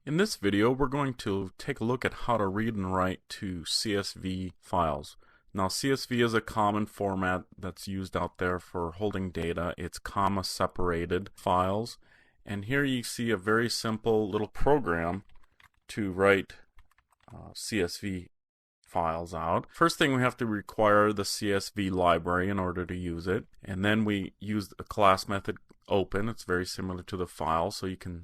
In this video, we're going to take a look at how to read and write to CSV files. Now, CSV is a common format that's used out there for holding data. It's comma-separated files. And here you see a very simple little program to write CSV files out. First thing, we have to require the CSV library in order to use it. And then we use a class method open. It's very similar to the file, so you can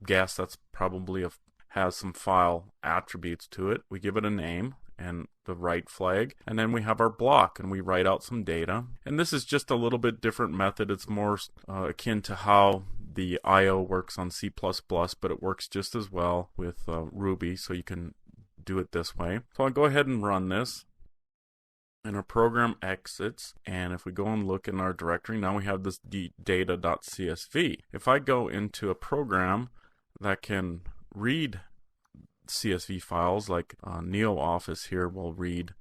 guess that's probably has some file attributes to it. We give it a name and the write flag, and then we have our block and we write out some data. And this is just a little bit different method. It's more akin to how the IO works on C++, but it works just as well with Ruby, so you can do it this way. So I'll go ahead and run this. And our program exits, and if we go and look in our directory, now we have this data.csv. If I go into a program that can read CSV files, like NeoOffice here will read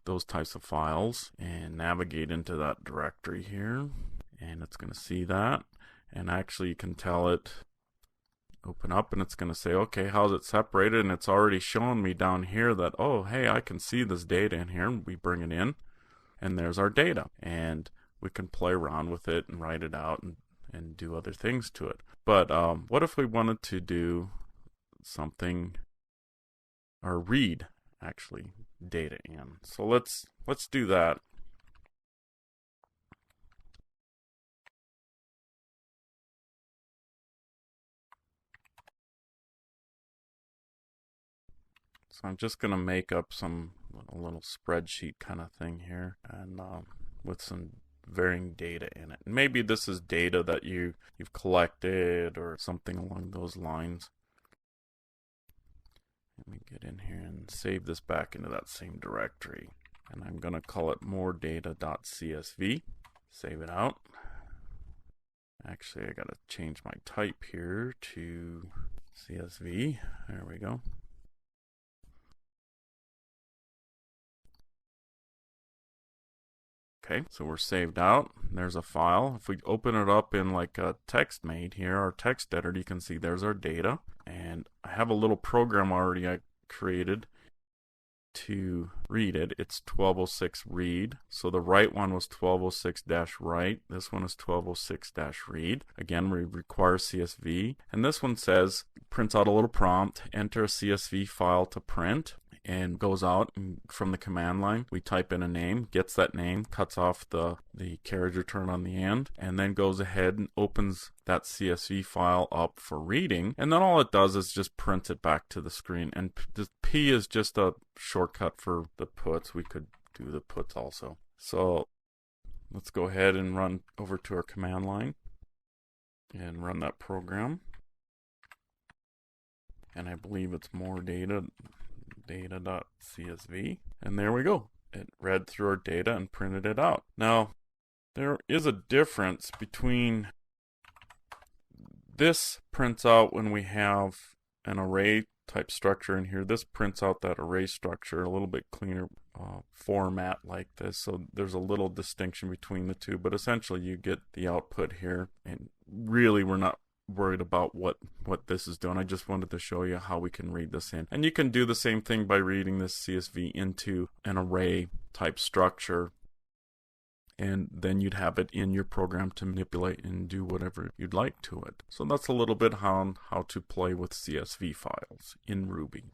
those types of files, and navigate into that directory here, and it's going to see that, and actually you can tell it open up, and it's going to say, okay, how's it separated? And it's already showing me down here that, oh, hey, I can see this data in here. And we bring it in, and there's our data, and we can play around with it and write it out and do other things to it. But what if we wanted to do something, or read actually data in? So let's do that. So I'm just going to make up a little spreadsheet kind of thing here, and with some varying data in it. And maybe this is data that you've collected or something along those lines. Let me get in here and save this back into that same directory. And I'm going to call it moredata.csv. Save it out. Actually, I got to change my type here to CSV. There we go. Okay, so we're saved out. There's a file. If we open it up in like a TextMate here, our text editor, you can see there's our data. And I have a little program already I created to read it. It's 1206 read. So the write one was 1206-write. This one is 1206-read. Again, we require CSV. And this one says, prints out a little prompt, enter a CSV file to print, and goes out, and from the command line we type in a name, gets that name, cuts off the carriage return on the end, and then goes ahead and opens that CSV file up for reading. And then all it does is just print it back to the screen. And the P is just a shortcut for the puts. We could do the puts also. So let's go ahead and run over to our command line and run that program. And I believe it's more data.csv, and there we go. It read through our data and printed it out. Now, there is a difference between this prints out when we have an array type structure in here. This prints out that array structure, a little bit cleaner format like this. So there's a little distinction between the two, but essentially you get the output here, and really we're not worried about what this is doing. I just wanted to show you how we can read this in. And you can do the same thing by reading this CSV into an array type structure, and then you'd have it in your program to manipulate and do whatever you'd like to it. So that's a little bit how to play with CSV files in Ruby.